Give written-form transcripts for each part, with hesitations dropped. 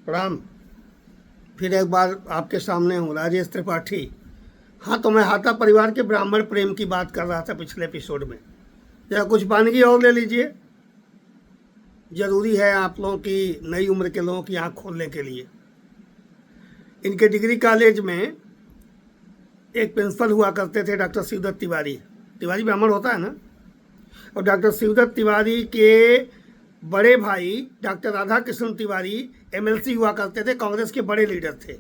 प्रणाम। फिर एक बार आपके सामने हूँ, राजेश त्रिपाठी। हाँ, तो मैं हाथा परिवार के ब्राह्मण प्रेम की बात कर रहा था पिछले एपिसोड में। जरा कुछ वानगी और ले लीजिए, ज़रूरी है आप लोगों की, नई उम्र के लोगों की आँख खोलने के लिए। इनके डिग्री कॉलेज में एक प्रिंसिपल हुआ करते थे, डॉक्टर शिवदत्त तिवारी। तिवारी ब्राह्मण होता है ना। और डॉक्टर शिवदत्त तिवारी के बड़े भाई डॉक्टर राधा कृष्ण तिवारी एमएलसी हुआ करते थे, कांग्रेस के बड़े लीडर थे।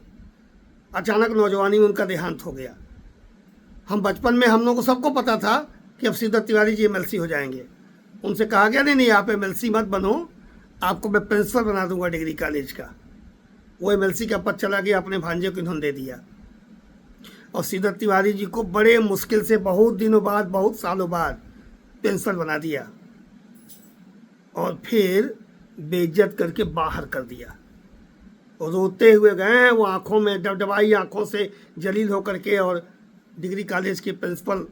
अचानक नौजवानी में उनका देहांत हो गया। हम बचपन में हम लोगों को सबको पता था कि अब शिवदत्त तिवारी जी एमएलसी हो जाएंगे। उनसे कहा गया नहीं आप एमएलसी मत बनो, आपको मैं प्रिंसिपल बना दूंगा डिग्री कॉलेज का। वो एमएलसी का पद चला गया, अपने भांजे को इन्होंने दे दिया। और शिवदत्त तिवारी जी को बड़े मुश्किल से बहुत दिनों बाद, बहुत सालों बाद प्रिंसिपल बना दिया और फिर बेइज्जत करके बाहर कर दिया। और रोते हुए गए, वो आंखों में डबडबाई आंखों से जलील होकर के, और डिग्री कॉलेज के प्रिंसिपल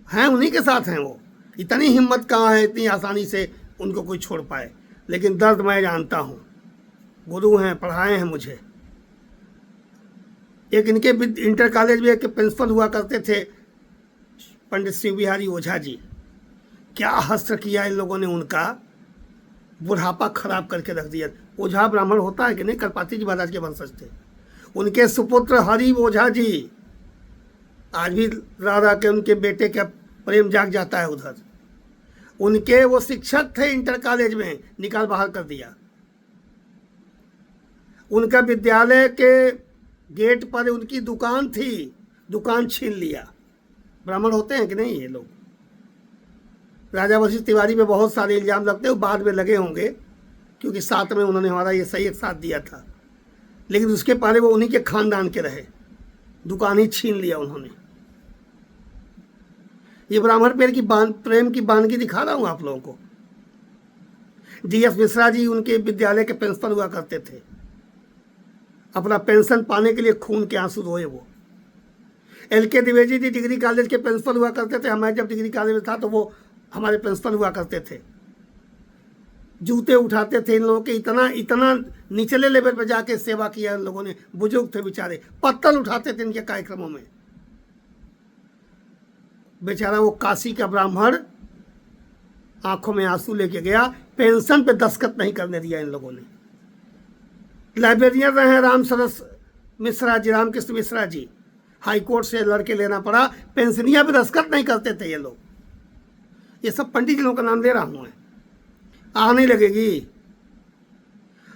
हैं, उन्हीं के साथ हैं। वो इतनी हिम्मत कहाँ है इतनी आसानी से उनको कोई छोड़ पाए। लेकिन दर्द मैं जानता हूँ, गुरु हैं, पढ़ाए हैं मुझे। एक इनके इंटर कॉलेज में एक प्रिंसिपल हुआ करते थे, पंडित शिव बिहारी ओझा जी। क्या हस्त्र किया इन लोगों ने, उनका बुढ़ापा खराब करके रख दिया। ओझा ब्राह्मण होता है कि नहीं, करपाती जी महाराज के वंशज थे। उनके सुपुत्र हरि ओझा जी, आज भी राधा के उनके बेटे का प्रेम जाग जाता है उधर। उनके वो शिक्षक थे इंटर कॉलेज में, निकाल बाहर कर दिया। उनका विद्यालय के गेट पर उनकी दुकान थी, दुकान छीन लिया। ब्राह्मण होते हैं कि नहीं ये लोग। राजा वशिष्ठ तिवारी पे बहुत सारे इल्ज़ाम लगते हैं, बाद में लगे होंगे क्योंकि साथ में उन्होंने हमारा ये सही एक साथ दिया था। लेकिन उसके पहले वो उन्हीं के खानदान के रहे, दुकान ही छीन लिया उन्होंने। ये ब्राह्मण प्रेम की वानगी दिखा रहा हूँ आप लोगों को। डीएस मिश्रा जी उनके विद्यालय के प्रिंसिपल हुआ करते थे। अपना पेंशन पाने के लिए खून के आंसू रोए वो। LK Dwivedi ji degree college के प्रिंसिपल हुआ करते थे। हमारे जब डिग्री कॉलेज में था तो वो हमारे प्रिंसिपल हुआ करते थे। जूते उठाते थे इन लोगों के, इतना निचले लेवल पर जाके सेवा किया इन लोगों ने। बुजुर्ग थे बेचारे, पत्तल उठाते थे इनके कार्यक्रमों में। बेचारा वो काशी का ब्राह्मण आंखों में आंसू लेके गया, पेंशन पे दस्तखत नहीं करने दिया इन लोगों ने। लाइब्रेरियन रहे रामकृष्ण मिश्रा जी, हाई कोर्ट से लड़के लेना पड़ा, पेंशनिया पे दस्तखत नहीं करते थे ये लोग। ये सब पंडित जी लोगों का नाम ले रहा हूँ मैं, आग नहीं लगेगी।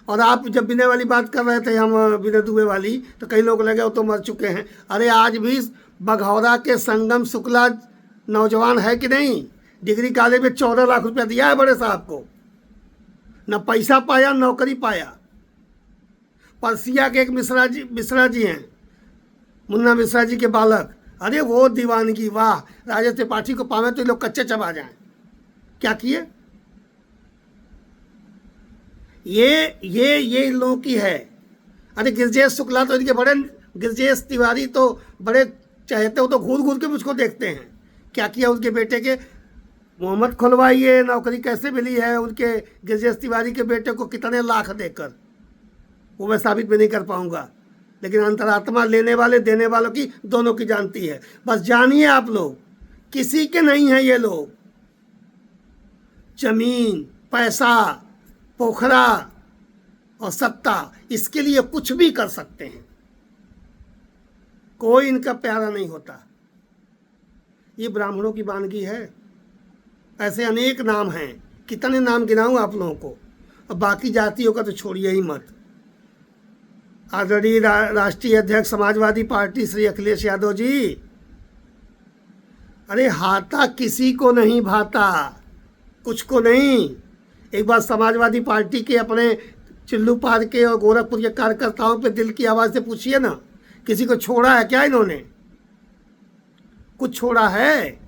और आप जब विनय वाली बात कर रहे थे, हम विनय दुबे वाली, तो कई लोग लगे वो तो मर चुके हैं। अरे आज भी बघौरा के संगम शुक्ला नौजवान है कि नहीं। डिग्री कॉलेज में 14 लाख रुपया दिया है बड़े साहब को, न पैसा पाया नौकरी पाया। परसिया के एक मिश्रा जी हैं, मुन्ना मिश्रा जी के बालक। अरे वो दीवानगी, वाह, राजेश त्रिपाठी को पावे तो लोग कच्चे चबा जाएं। क्या किए ये इन लोगों की है। अरे गिरजेश शुक्ला तो इनके बड़े, गिरजेश तिवारी तो बड़े चाहते हो, तो घूर घूर के मुझको देखते हैं। क्या किया उनके बेटे के, मोहम्मद खुलवाइए, नौकरी कैसे मिली है उनके गिरजेश तिवारी के बेटे को, कितने लाख देकर, वो मैं साबित भी नहीं कर पाऊंगा। लेकिन अंतरात्मा लेने वाले देने वालों की दोनों की जानती है। बस जानिए आप लोग, किसी के नहीं है ये लोग। जमीन, पैसा, पोखरा और सत्ता, इसके लिए कुछ भी कर सकते हैं। कोई इनका प्यारा नहीं होता। ये ब्राह्मणों की वानगी है। ऐसे अनेक नाम हैं, कितने नाम गिनाऊं आप लोगों को। और बाकी जातियों का तो छोड़िए ही मत। आदरणीय राष्ट्रीय अध्यक्ष समाजवादी पार्टी श्री अखिलेश यादव जी, अरे हाथा किसी को नहीं भाता, कुछ को नहीं। एक बार समाजवादी पार्टी के अपने चिल्लू पार के और गोरखपुर के कार्यकर्ताओं पे दिल की आवाज़ से पूछिए ना, किसी को छोड़ा है क्या इन्होंने? कुछ छोड़ा है?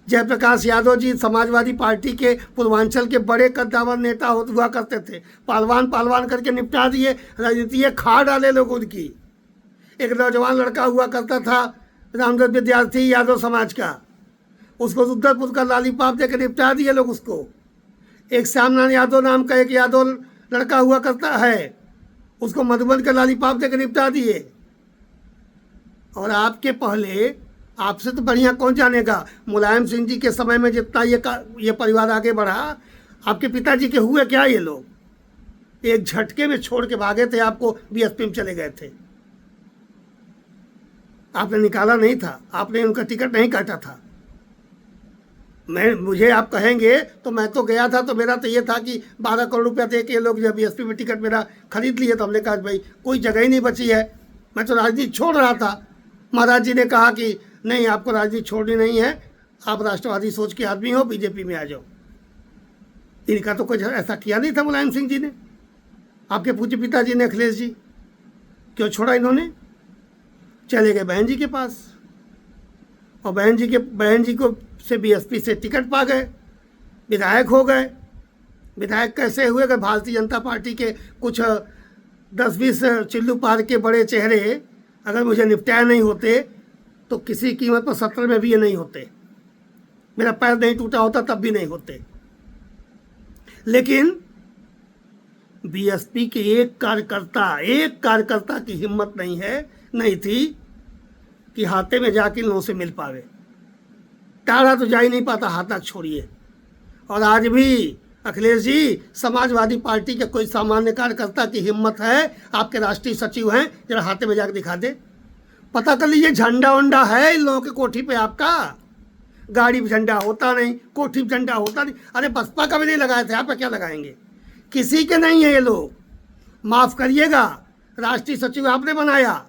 जयप्रकाश यादव जी समाजवादी पार्टी के पूर्वांचल के बड़े कद्दावर नेता हुआ करते थे। पहलवान करके निपटा दिए, राजनीति खा डाले लोग उनकी। एक नौजवान लड़का हुआ करता था रामदत्त विद्यार्थी यादव समाज का, उसको रुद्रपुर का लालीपाप देकर निपटा दिए लोग उसको। एक श्यामनारायण यादव नाम का एक यादव लड़का हुआ करता है, उसको मधुबन का लॉलीपॉप देकर निपटा दिए। और आपके पहले, आपसे तो बढ़िया कौन जानेगा, मुलायम सिंह जी के समय में जितना ये परिवार आगे बढ़ा, आपके पिताजी के हुए क्या ये लोग? एक झटके में छोड़ के भागे थे, आपको बीएसपी में चले गए थे। आपने निकाला नहीं था, आपने उनका टिकट नहीं काटा था। मुझे आप कहेंगे तो मैं तो गया था, तो मेरा तो ये था कि 12 करोड़ रुपया दे के लोग जब बीएसपी में टिकट मेरा खरीद लिए, तो हमने कहा भाई कोई जगह ही नहीं बची है, मैं तो राजनीति छोड़ रहा था। महाराज जी ने कहा कि नहीं, आपको राजनीति छोड़नी नहीं है, आप राष्ट्रवादी सोच के आदमी हो, बीजेपी में आ जाओ। इनका तो कुछ ऐसा किया नहीं था मुलायम सिंह जी ने। आपके पूज्य पिताजी ने, अखिलेश जी, क्यों छोड़ा इन्होंने? चले गए बहन जी के पास, और बहन जी को से बीएसपी से टिकट पा गए, विधायक हो गए। विधायक कैसे हुए? कि भारतीय जनता पार्टी के कुछ 10-20 चिल्लू पार के बड़े चेहरे अगर मुझे निपटाया नहीं होते तो किसी कीमत पर 17 में भी ये नहीं होते, मेरा पैर नहीं टूटा होता तब भी नहीं होते। लेकिन बीएसपी के एक कार्यकर्ता की हिम्मत नहीं थी कि हाथे में जाके लोगों से मिल पावे। टाढ़ा तो जा ही नहीं पाता, हाथ तक छोड़िए। और आज भी अखिलेश जी, समाजवादी पार्टी के कोई सामान्य कार्यकर्ता की हिम्मत है, आपके राष्ट्रीय सचिव हैं, जरा हाथे में जाकर दिखा दे, पता कर लीजिए। झंडा वंडा है इन लोगों के कोठी पे आपका? गाड़ी पे झंडा होता नहीं, कोठी पे झंडा होता नहीं। अरे बसपा का भी नहीं लगाए थे, आप क्या लगाएंगे? किसी के नहीं है ये लोग, माफ़ करिएगा। राष्ट्रीय सचिव आपने बनाया,